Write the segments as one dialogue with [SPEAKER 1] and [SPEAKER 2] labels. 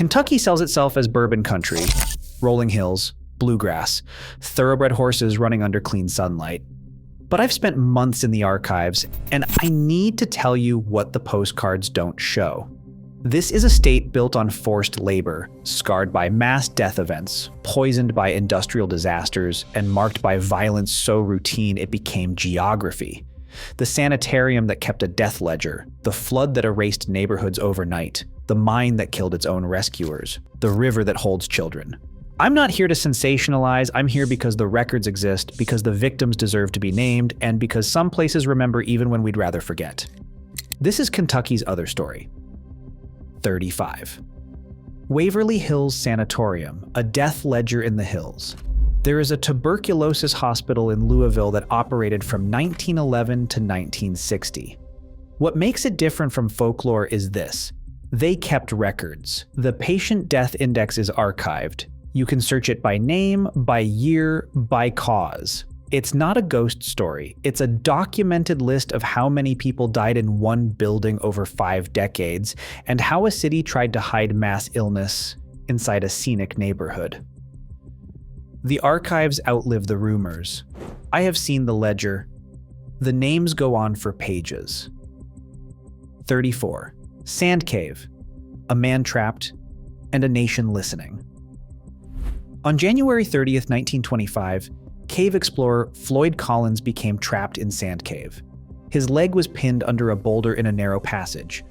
[SPEAKER 1] Kentucky sells itself as bourbon country, rolling hills, bluegrass, thoroughbred horses running under clean sunlight. But I've spent months in the archives, and I need to tell you what the postcards don't show. This is a state built on forced labor, scarred by mass death events, poisoned by industrial disasters, and marked by violence so routine it became geography. The sanitarium that kept a death ledger, the flood that erased neighborhoods overnight, the mine that killed its own rescuers, the river that holds children. I'm not here to sensationalize, I'm here because the records exist, because the victims deserve to be named, and because some places remember even when we'd rather forget. This is Kentucky's other story. 35. Waverly Hills Sanatorium, a death ledger in the hills. There is a tuberculosis hospital in Louisville that operated from 1911 to 1960. What makes it different from folklore is this. They kept records. The patient death index is archived. You can search it by name, by year, by cause. It's not a ghost story. It's a documented list of how many people died in one building over 5 decades, and how a city tried to hide mass illness inside a scenic neighborhood. The archives outlive the rumors. I have seen the ledger. The names go on for pages. 34. Sand Cave. A man trapped, and a nation listening. On January 30th, 1925, cave explorer Floyd Collins became trapped in Sand Cave. His leg was pinned under a boulder in a narrow passage.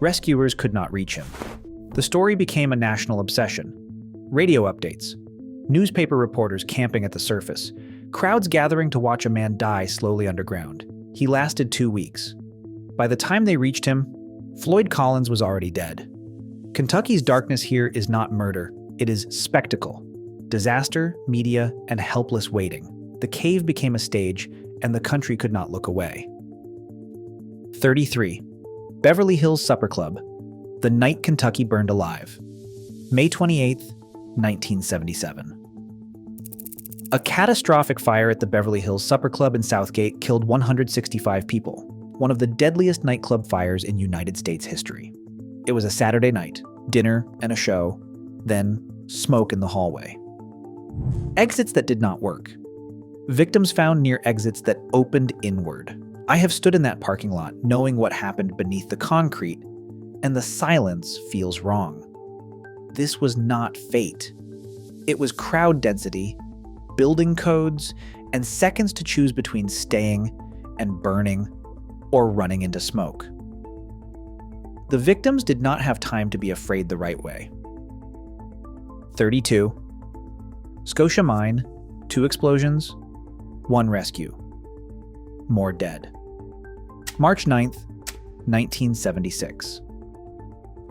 [SPEAKER 1] Rescuers could not reach him. The story became a national obsession. Radio updates, newspaper reporters camping at the surface, crowds gathering to watch a man die slowly underground. He lasted 2 weeks. By the time they reached him, Floyd Collins was already dead. Kentucky's darkness here is not murder, it is spectacle. Disaster, media, and helpless waiting. The cave became a stage, and the country could not look away. 33. Beverly Hills Supper Club. The night Kentucky burned alive. May 28, 1977. A catastrophic fire at the Beverly Hills Supper Club in Southgate killed 165 people, one of the deadliest nightclub fires in United States history. It was a Saturday night, dinner and a show, then smoke in the hallway. Exits that did not work. Victims found near exits that opened inward. I have stood in that parking lot knowing what happened beneath the concrete, and the silence feels wrong. This was not fate. It was crowd density, building codes, and seconds to choose between staying and burning or running into smoke. The victims did not have time to be afraid the right way. 32. Scotia Mine, 2 explosions, 1 rescue. More dead. March 9th, 1976.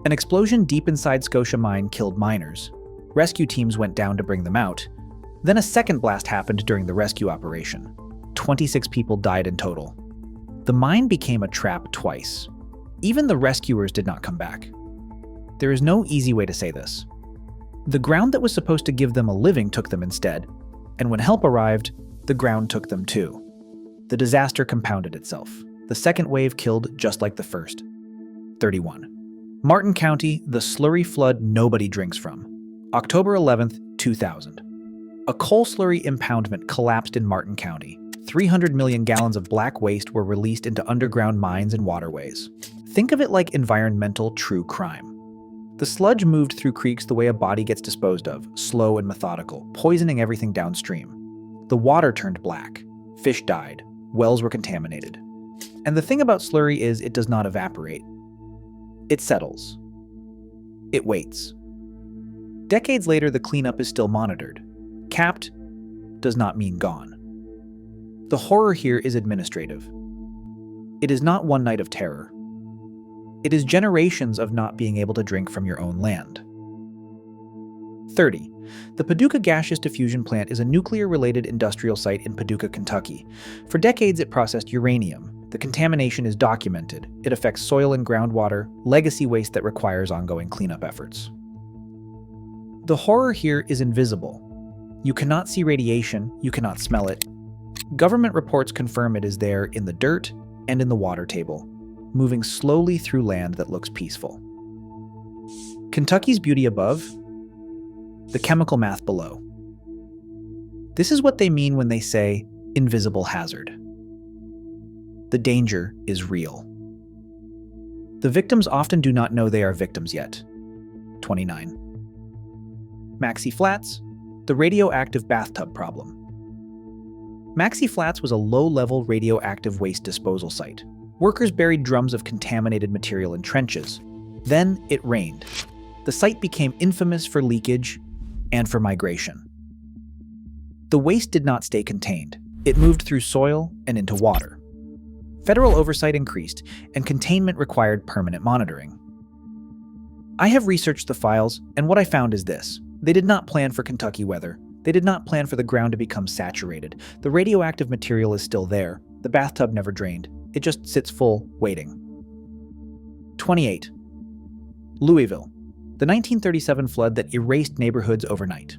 [SPEAKER 1] An explosion deep inside Scotia Mine killed miners. Rescue teams went down to bring them out. Then a second blast happened during the rescue operation. 26 people died in total. The mine became a trap twice. Even the rescuers did not come back. There is no easy way to say this. The ground that was supposed to give them a living took them instead, and when help arrived, the ground took them too. The disaster compounded itself. The second wave killed just like the first. 31. Martin County, the slurry flood nobody drinks from. October 11th, 2000. A coal slurry impoundment collapsed in Martin County. 300 million gallons of black waste were released into underground mines and waterways. Think of it like environmental true crime. The sludge moved through creeks the way a body gets disposed of, slow and methodical, poisoning everything downstream. The water turned black. Fish died. Wells were contaminated. And the thing about slurry is it does not evaporate. It settles. It waits. Decades later, the cleanup is still monitored. Capped does not mean gone. The horror here is administrative. It is not one night of terror. It is generations of not being able to drink from your own land. 30. The Paducah Gaseous Diffusion Plant is a nuclear-related industrial site in Paducah, Kentucky. For decades, it processed uranium. The contamination is documented. It affects soil and groundwater, legacy waste that requires ongoing cleanup efforts. The horror here is invisible. You cannot see radiation, you cannot smell it. Government reports confirm it is there in the dirt and in the water table, moving slowly through land that looks peaceful. Kentucky's beauty above, the chemical math below. This is what they mean when they say invisible hazard. The danger is real. The victims often do not know they are victims yet. 29. Maxey Flats, the radioactive bathtub problem. Maxey Flats was a low-level radioactive waste disposal site. Workers buried drums of contaminated material in trenches. Then it rained. The site became infamous for leakage and for migration. The waste did not stay contained. It moved through soil and into water. Federal oversight increased, and containment required permanent monitoring. I have researched the files, and what I found is this. They did not plan for Kentucky weather. They did not plan for the ground to become saturated. The radioactive material is still there. The bathtub never drained. It just sits full, waiting. 28. Louisville, the 1937 flood that erased neighborhoods overnight.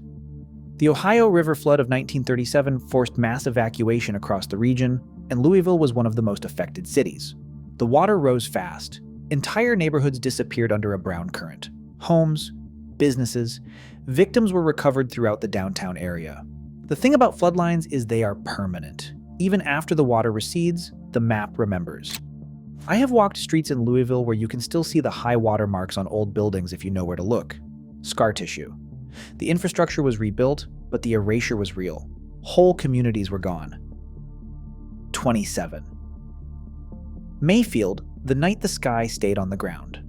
[SPEAKER 1] The Ohio River flood of 1937 forced mass evacuation across the region, and Louisville was one of the most affected cities. The water rose fast. Entire neighborhoods disappeared under a brown current. Homes, businesses, victims were recovered throughout the downtown area. The thing about floodlines is they are permanent. Even after the water recedes, the map remembers. I have walked streets in Louisville where you can still see the high water marks on old buildings if you know where to look. Scar tissue. The infrastructure was rebuilt, but the erasure was real. Whole communities were gone. 27. Mayfield, the night the sky stayed on the ground.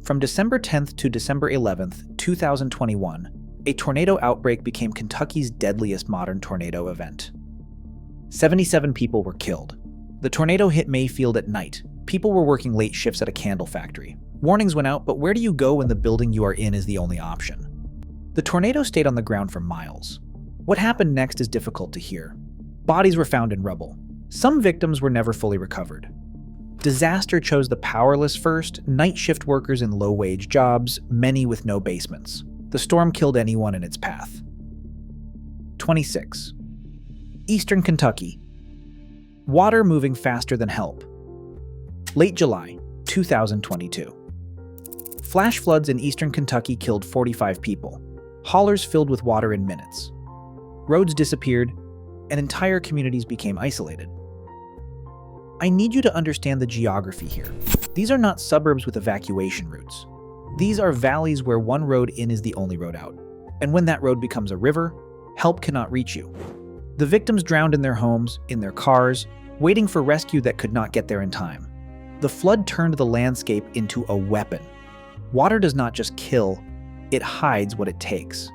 [SPEAKER 1] From December 10th to December 11th, 2021, a tornado outbreak became Kentucky's deadliest modern tornado event. 77 people were killed. The tornado hit Mayfield at night. People were working late shifts at a candle factory. Warnings went out, but where do you go when the building you are in is the only option? The tornado stayed on the ground for miles. What happened next is difficult to hear. Bodies were found in rubble. Some victims were never fully recovered. Disaster chose the powerless first, night shift workers in low-wage jobs, many with no basements. The storm killed anyone in its path. 26. Eastern Kentucky. Water moving faster than help. Late July, 2022. Flash floods in eastern Kentucky killed 45 people. Hollers filled with water in minutes. Roads disappeared, and entire communities became isolated. I need you to understand the geography here. These are not suburbs with evacuation routes. These are valleys where one road in is the only road out. And when that road becomes a river, help cannot reach you. The victims drowned in their homes, in their cars, waiting for rescue that could not get there in time. The flood turned the landscape into a weapon. Water does not just kill, it hides what it takes.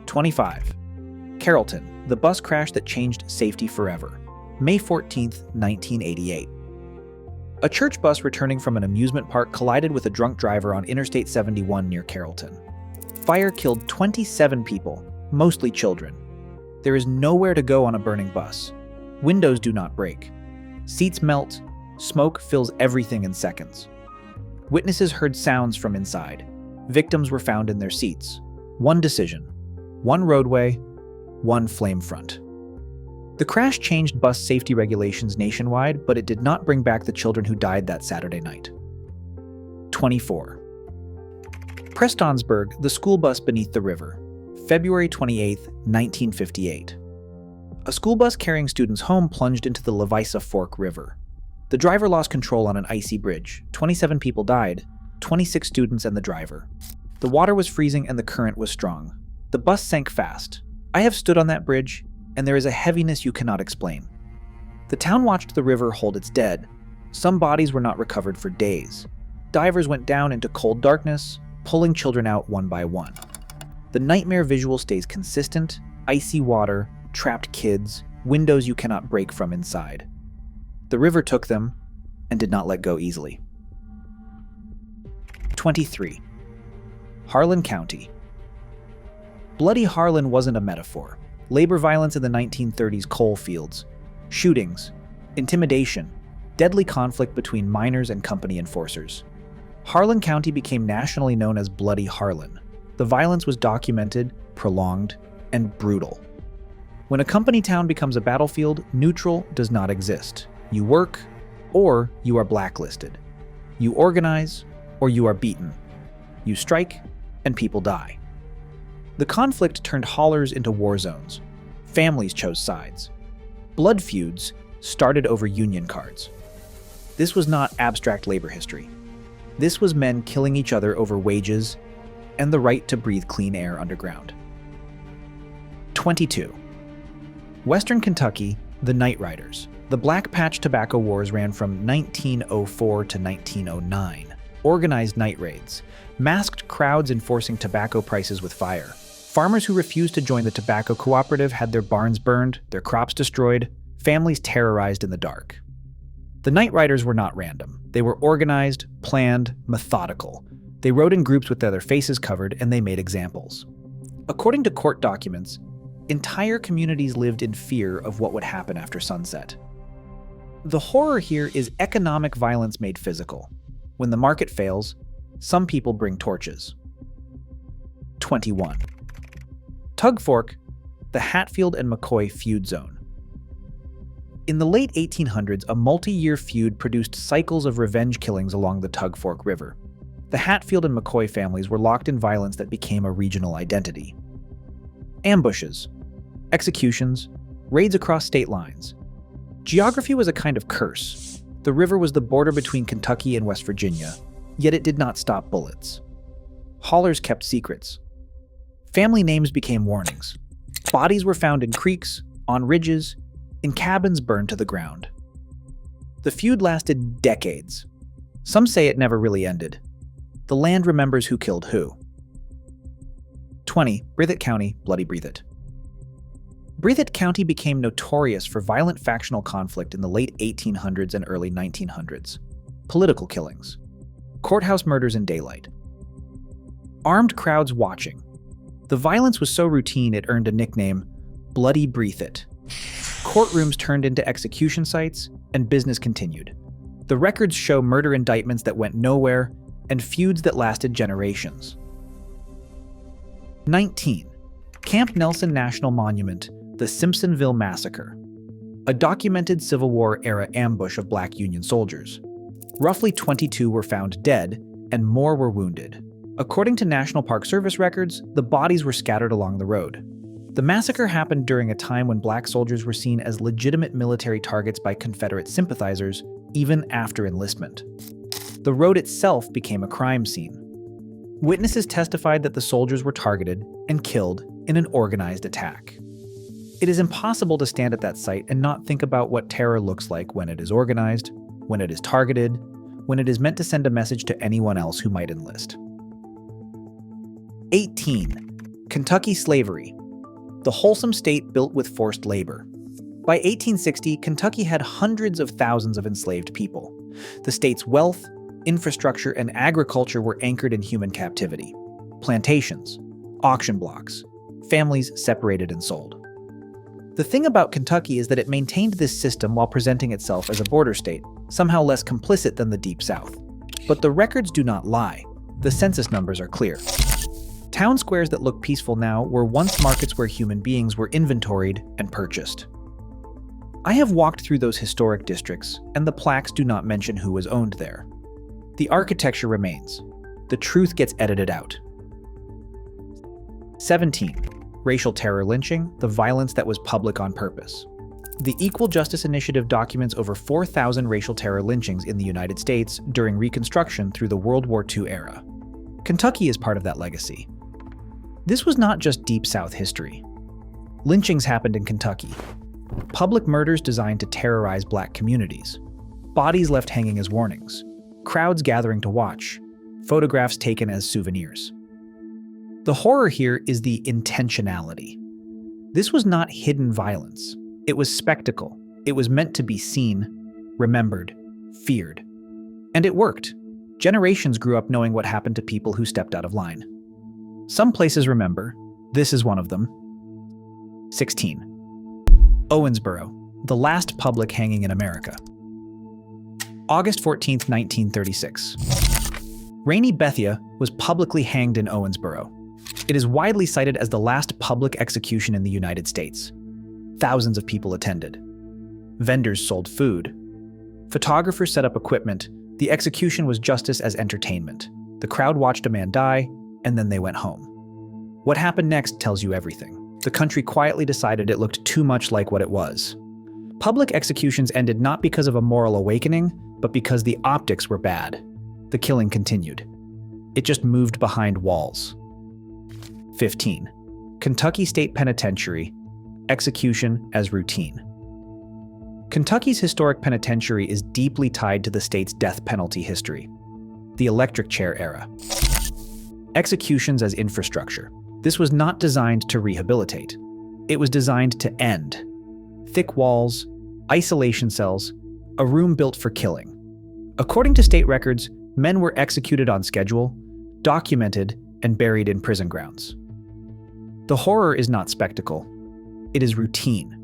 [SPEAKER 1] 25. Carrollton, the bus crash that changed safety forever. May 14, 1988. A church bus returning from an amusement park collided with a drunk driver on Interstate 71 near Carrollton. Fire killed 27 people, mostly children. There is nowhere to go on a burning bus. Windows do not break. Seats melt. Smoke fills everything in seconds. Witnesses heard sounds from inside. Victims were found in their seats. One decision. One roadway. One flame front. The crash changed bus safety regulations nationwide, but it did not bring back the children who died that Saturday night. 24. Prestonsburg, the school bus beneath the river. February 28, 1958. A school bus carrying students home plunged into the Levisa Fork River. The driver lost control on an icy bridge. 27 people died, 26 students and the driver. The water was freezing and the current was strong. The bus sank fast. I have stood on that bridge, and there is a heaviness you cannot explain. The town watched the river hold its dead. Some bodies were not recovered for days. Divers went down into cold darkness, pulling children out one by one. The nightmare visual stays consistent: icy water, trapped kids, windows you cannot break from inside. The river took them and did not let go easily. 23. Harlan County. Bloody Harlan wasn't a metaphor. Labor violence in the 1930s coal fields, shootings, intimidation, deadly conflict between miners and company enforcers. Harlan County became nationally known as Bloody Harlan. The violence was documented, prolonged, and brutal. When a company town becomes a battlefield, neutral does not exist. You work, or you are blacklisted. You organize, or you are beaten. You strike, and people die. The conflict turned hollers into war zones. Families chose sides. Blood feuds started over union cards. This was not abstract labor history. This was men killing each other over wages and the right to breathe clean air underground. 22. Western Kentucky, the Night Riders. The Black Patch Tobacco Wars ran from 1904 to 1909. Organized night raids, masked crowds enforcing tobacco prices with fire. Farmers who refused to join the tobacco cooperative had their barns burned, their crops destroyed, families terrorized in the dark. The Night Riders were not random. They were organized, planned, methodical. They rode in groups with their faces covered, and they made examples. According to court documents, entire communities lived in fear of what would happen after sunset. The horror here is economic violence made physical. When the market fails, some people bring torches. 21. Tug Fork, the Hatfield and McCoy feud zone. In the late 1800s, a multi-year feud produced cycles of revenge killings along the Tug Fork River. The Hatfield and McCoy families were locked in violence that became a regional identity. Ambushes, executions, raids across state lines. Geography was a kind of curse. The river was the border between Kentucky and West Virginia, yet it did not stop bullets. Hollers kept secrets. Family names became warnings. Bodies were found in creeks, on ridges, in cabins burned to the ground. The feud lasted decades. Some say it never really ended. The land remembers who killed who. 20. Breathitt County, Bloody Breathitt. Breathitt County became notorious for violent factional conflict in the late 1800s and early 1900s. Political killings. Courthouse murders in daylight. Armed crowds watching. The violence was so routine it earned a nickname, Bloody Breathitt. Courtrooms turned into execution sites, and business continued. The records show murder indictments that went nowhere and feuds that lasted generations. 19. Camp Nelson National Monument, the Simpsonville Massacre. A documented Civil War-era ambush of Black Union soldiers. Roughly 22 were found dead, and more were wounded. According to National Park Service records, the bodies were scattered along the road. The massacre happened during a time when Black soldiers were seen as legitimate military targets by Confederate sympathizers, even after enlistment. The road itself became a crime scene. Witnesses testified that the soldiers were targeted and killed in an organized attack. It is impossible to stand at that site and not think about what terror looks like when it is organized, when it is targeted, when it is meant to send a message to anyone else who might enlist. 18. Kentucky slavery. The wholesome state built with forced labor. By 1860, Kentucky had hundreds of thousands of enslaved people. The state's wealth, infrastructure, and agriculture were anchored in human captivity. Plantations, auction blocks, families separated and sold. The thing about Kentucky is that it maintained this system while presenting itself as a border state, somehow less complicit than the Deep South. But the records do not lie. The census numbers are clear. Town squares that look peaceful now were once markets where human beings were inventoried and purchased. I have walked through those historic districts, and the plaques do not mention who was owned there. The architecture remains. The truth gets edited out. 17. Racial terror lynching, the violence that was public on purpose. The Equal Justice Initiative documents over 4,000 racial terror lynchings in the United States during Reconstruction through the World War II era. Kentucky is part of that legacy. This was not just Deep South history. Lynchings happened in Kentucky. Public murders designed to terrorize Black communities. Bodies left hanging as warnings. Crowds gathering to watch. Photographs taken as souvenirs. The horror here is the intentionality. This was not hidden violence. It was spectacle. It was meant to be seen, remembered, feared. And it worked. Generations grew up knowing what happened to people who stepped out of line. Some places remember. This is one of them. 16. Owensboro, the last public hanging in America. August 14, 1936. Rainey Bethia was publicly hanged in Owensboro. It is widely cited as the last public execution in the United States. Thousands of people attended. Vendors sold food. Photographers set up equipment. The execution was justice as entertainment. The crowd watched a man die, and then they went home. What happened next tells you everything. The country quietly decided it looked too much like what it was. Public executions ended not because of a moral awakening, but because the optics were bad. The killing continued. It just moved behind walls. 15. Kentucky State Penitentiary. Execution as routine. Kentucky's historic penitentiary is deeply tied to the state's death penalty history. The electric chair era. Executions as infrastructure. This was not designed to rehabilitate. It was designed to end. Thick walls, isolation cells, a room built for killing. According to state records, men were executed on schedule, documented, and buried in prison grounds. The horror is not spectacle. It is routine.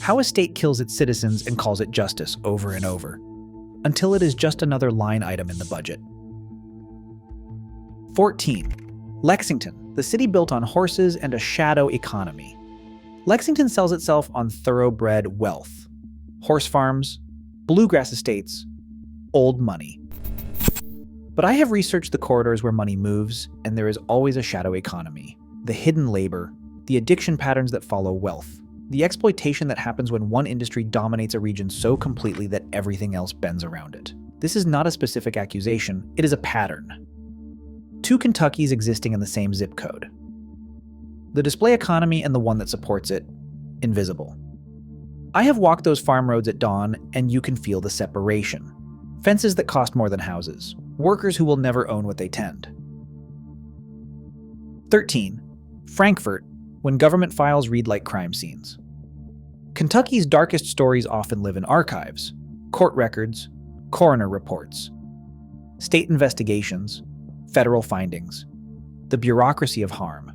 [SPEAKER 1] How a state kills its citizens and calls it justice over and over, until it is just another line item in the budget. 14. Lexington, the city built on horses and a shadow economy. Lexington sells itself on thoroughbred wealth. Horse farms, bluegrass estates, old money. But I have researched the corridors where money moves, and there is always a shadow economy. The hidden labor, the addiction patterns that follow wealth, the exploitation that happens when one industry dominates a region so completely that everything else bends around it. This is not a specific accusation, it is a pattern. Two Kentuckys existing in the same zip code. The display economy and the one that supports it, invisible. I have walked those farm roads at dawn, and you can feel the separation. Fences that cost more than houses. Workers who will never own what they tend. 13. Frankfort, when government files read like crime scenes. Kentucky's darkest stories often live in archives, court records, coroner reports, state investigations, federal findings, the bureaucracy of harm.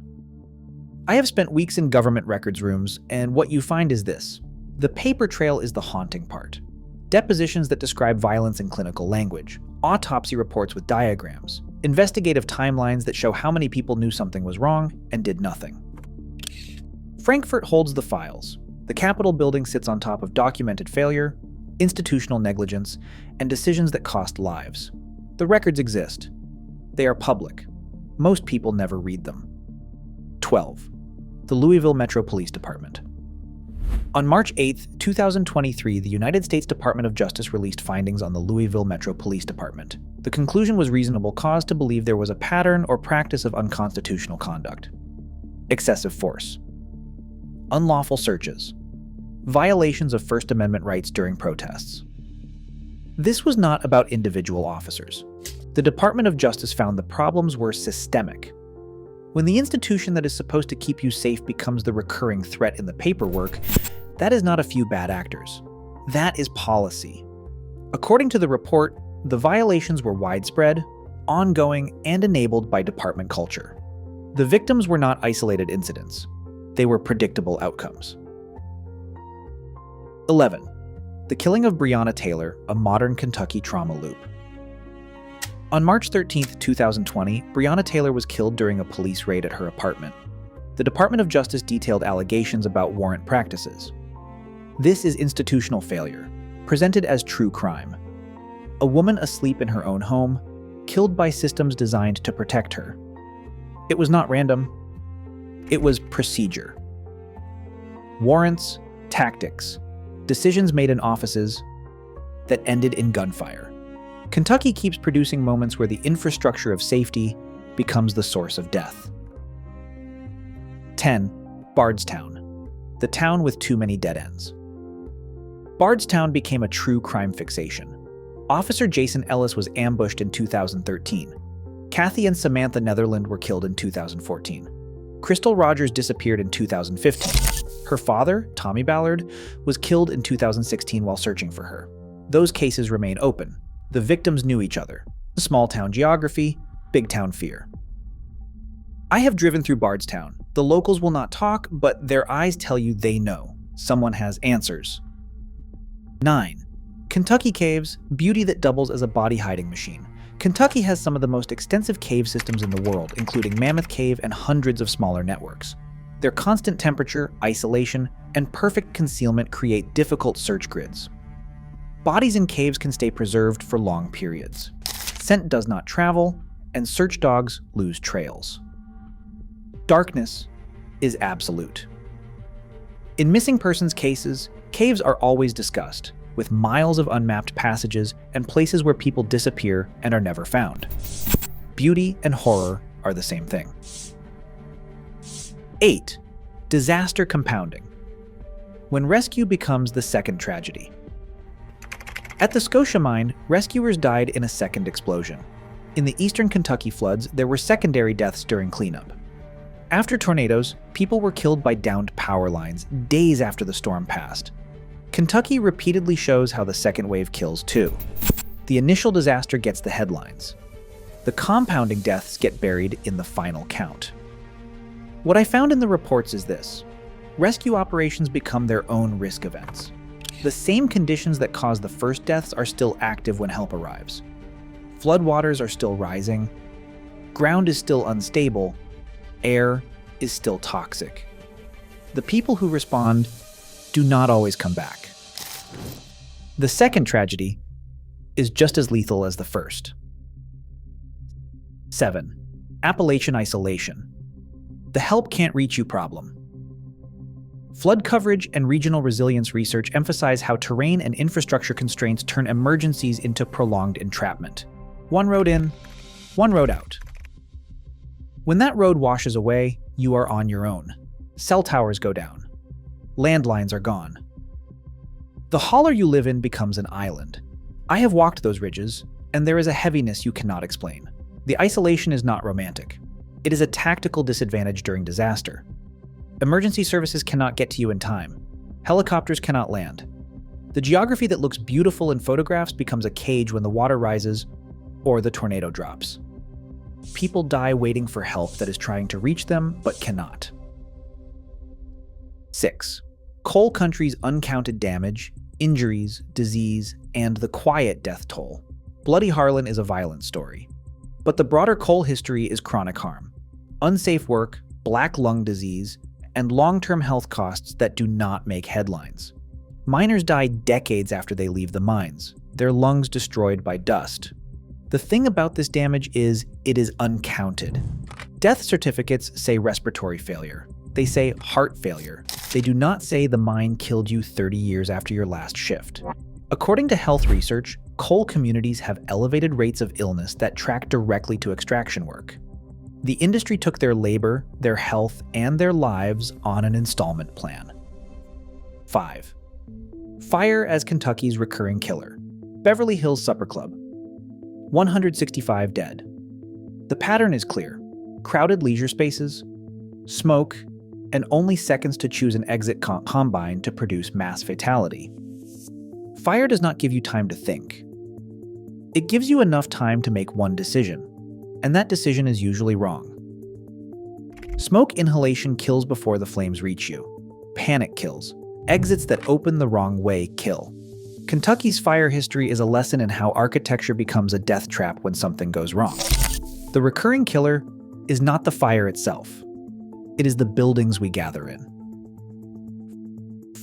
[SPEAKER 1] I have spent weeks in government records rooms, and what you find is this. The paper trail is the haunting part. Depositions that describe violence in clinical language, autopsy reports with diagrams, investigative timelines that show how many people knew something was wrong and did nothing. Frankfort holds the files. The Capitol building sits on top of documented failure, institutional negligence, and decisions that cost lives. The records exist. They are public. Most people never read them. 12. The Louisville Metro Police Department. On March 8, 2023, the United States Department of Justice released findings on the Louisville Metro Police Department. The conclusion was reasonable cause to believe there was a pattern or practice of unconstitutional conduct. Excessive force. Unlawful searches. Violations of First Amendment rights during protests. This was not about individual officers. The Department of Justice found the problems were systemic. When the institution that is supposed to keep you safe becomes the recurring threat in the paperwork, that is not a few bad actors. That is policy. According to the report, the violations were widespread, ongoing, and enabled by department culture. The victims were not isolated incidents. They were predictable outcomes. 11. The killing of Breonna Taylor, a modern Kentucky trauma loop. On March 13, 2020, Breonna Taylor was killed during a police raid at her apartment. The Department of Justice detailed allegations about warrant practices. This is institutional failure, presented as true crime. A woman asleep in her own home, killed by systems designed to protect her. It was not random. It was procedure. Warrants, tactics, decisions made in offices that ended in gunfire. Kentucky keeps producing moments where the infrastructure of safety becomes the source of death. 10. Bardstown, the town with too many dead ends. Bardstown became a true crime fixation. Officer Jason Ellis was ambushed in 2013. Kathy and Samantha Netherland were killed in 2014. Crystal Rogers disappeared in 2015. Her father, Tommy Ballard, was killed in 2016 while searching for her. Those cases remain open. The victims knew each other. Small town geography, big town fear. I have driven through Bardstown. The locals will not talk, but their eyes tell you they know. Someone has answers. 9. Kentucky caves, beauty that doubles as a body hiding machine. Kentucky has some of the most extensive cave systems in the world, including Mammoth Cave and hundreds of smaller networks. Their constant temperature, isolation, and perfect concealment create difficult search grids. Bodies in caves can stay preserved for long periods. Scent does not travel, and search dogs lose trails. Darkness is absolute. In missing persons cases, caves are always discussed, with miles of unmapped passages and places where people disappear and are never found. Beauty and horror are the same thing. 8. Disaster compounding. When rescue becomes the second tragedy. At the Scotia mine, rescuers died in a second explosion. In the eastern Kentucky floods, there were secondary deaths during cleanup. After tornadoes, people were killed by downed power lines days after the storm passed. Kentucky repeatedly shows how the second wave kills too. The initial disaster gets the headlines. The compounding deaths get buried in the final count. What I found in the reports is this: rescue operations become their own risk events. The same conditions that caused the first deaths are still active when help arrives. Floodwaters are still rising, ground is still unstable, air is still toxic. The people who respond do not always come back. The second tragedy is just as lethal as the first. 7. Appalachian isolation. The help can't reach you problem. Flood coverage and regional resilience research emphasize how terrain and infrastructure constraints turn emergencies into prolonged entrapment. One road in, one road out. When that road washes away, you are on your own. Cell towers go down. Landlines are gone. The holler you live in becomes an island. I have walked those ridges, and there is a heaviness you cannot explain. The isolation is not romantic. It is a tactical disadvantage during disaster. Emergency services cannot get to you in time. Helicopters cannot land. The geography that looks beautiful in photographs becomes a cage when the water rises or the tornado drops. People die waiting for help that is trying to reach them but cannot. 6. Coal country's uncounted damage, injuries, disease, and the quiet death toll. Bloody Harlan is a violent story. But the broader coal history is chronic harm, unsafe work, black lung disease, and long-term health costs that do not make headlines. Miners die decades after they leave the mines, their lungs destroyed by dust. The thing about this damage is it is uncounted. Death certificates say respiratory failure. They say heart failure. They do not say the mine killed you 30 years after your last shift. According to health research, coal communities have elevated rates of illness that track directly to extraction work. The industry took their labor, their health, and their lives on an installment plan. 5. Fire as Kentucky's recurring killer. Beverly Hills Supper Club. 165 dead. The pattern is clear. Crowded leisure spaces, smoke, and only seconds to choose an exit combine to produce mass fatality. Fire does not give you time to think. It gives you enough time to make one decision, and that decision is usually wrong. Smoke inhalation kills before the flames reach you. Panic kills. Exits that open the wrong way kill. Kentucky's fire history is a lesson in how architecture becomes a death trap when something goes wrong. The recurring killer is not the fire itself. It is the buildings we gather in.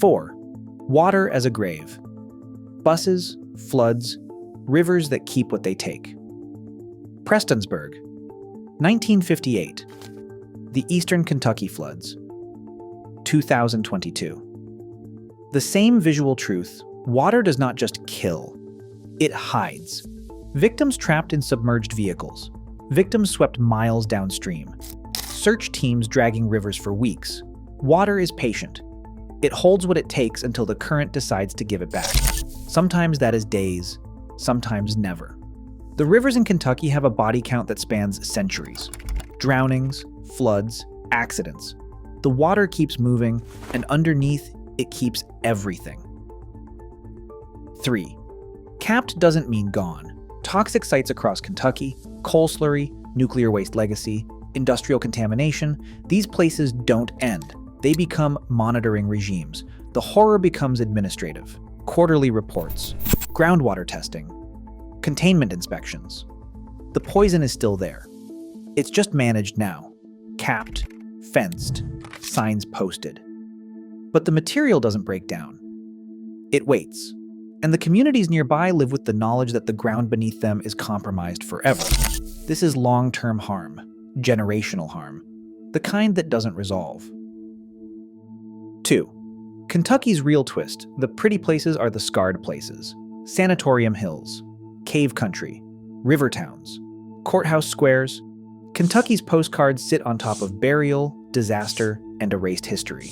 [SPEAKER 1] 4. Water as a grave. Buses, floods, rivers that keep what they take. Prestonsburg, 1958. The Eastern Kentucky floods. 2022. The same visual truth. Water does not just kill, it hides. Victims trapped in submerged vehicles. Victims swept miles downstream. Search teams dragging rivers for weeks. Water is patient. It holds what it takes until the current decides to give it back. Sometimes that is days, sometimes never. The rivers in Kentucky have a body count that spans centuries. Drownings, floods, accidents. The water keeps moving, and underneath, it keeps everything. 3. Capped doesn't mean gone. Toxic sites across Kentucky, coal slurry, nuclear waste legacy, industrial contamination, these places don't end. They become monitoring regimes. The horror becomes administrative. Quarterly reports, groundwater testing, containment inspections. The poison is still there. It's just managed now. Capped, fenced, signs posted. But the material doesn't break down. It waits. And the communities nearby live with the knowledge that the ground beneath them is compromised forever. This is long-term harm, generational harm, the kind that doesn't resolve. 2. Kentucky's real twist. The pretty places are the scarred places. Sanatorium hills, cave country, river towns, courthouse squares. Kentucky's postcards sit on top of burial, disaster, and erased history.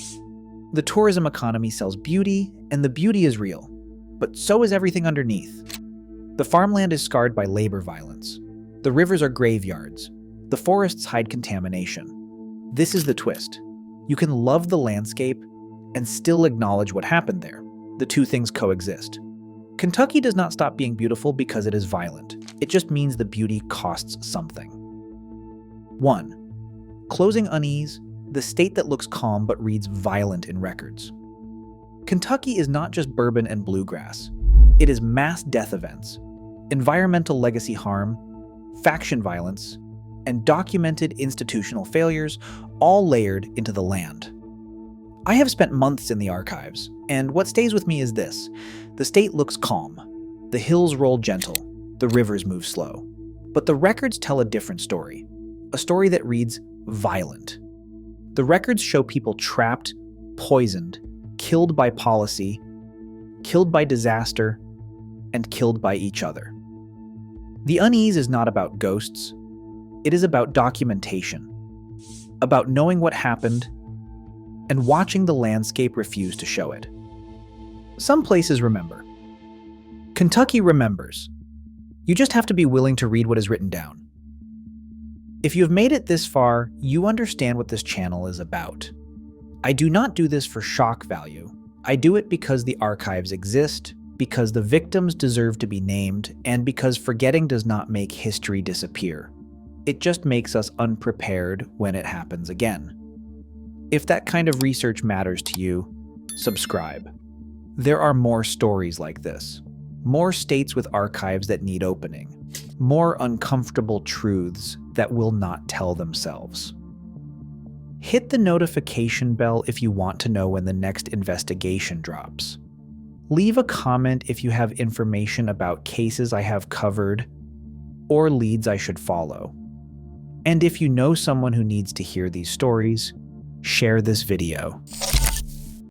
[SPEAKER 1] The tourism economy sells beauty, and the beauty is real. But so is everything underneath. The farmland is scarred by labor violence. The rivers are graveyards. The forests hide contamination. This is the twist. You can love the landscape and still acknowledge what happened there. The two things coexist. Kentucky does not stop being beautiful because it is violent. It just means the beauty costs something. 1. Closing unease, the state that looks calm but reads violent in records. Kentucky is not just bourbon and bluegrass. It is mass death events, environmental legacy harm, faction violence, and documented institutional failures, all layered into the land. I have spent months in the archives, and what stays with me is this. The state looks calm. The hills roll gentle. The rivers move slow. But the records tell a different story. A story that reads violent. The records show people trapped, poisoned, killed by policy, killed by disaster, and killed by each other. The unease is not about ghosts. It is about documentation, about knowing what happened and watching the landscape refuse to show it. Some places remember. Kentucky remembers. You just have to be willing to read what is written down. If you have made it this far, you understand what this channel is about. I do not do this for shock value. I do it because the archives exist, because the victims deserve to be named, and because forgetting does not make history disappear. It just makes us unprepared when it happens again. If that kind of research matters to you, subscribe. There are more stories like this. More states with archives that need opening. More uncomfortable truths that will not tell themselves. Hit the notification bell if you want to know when the next investigation drops. Leave a comment if you have information about cases I have covered or leads I should follow. And if you know someone who needs to hear these stories, share this video.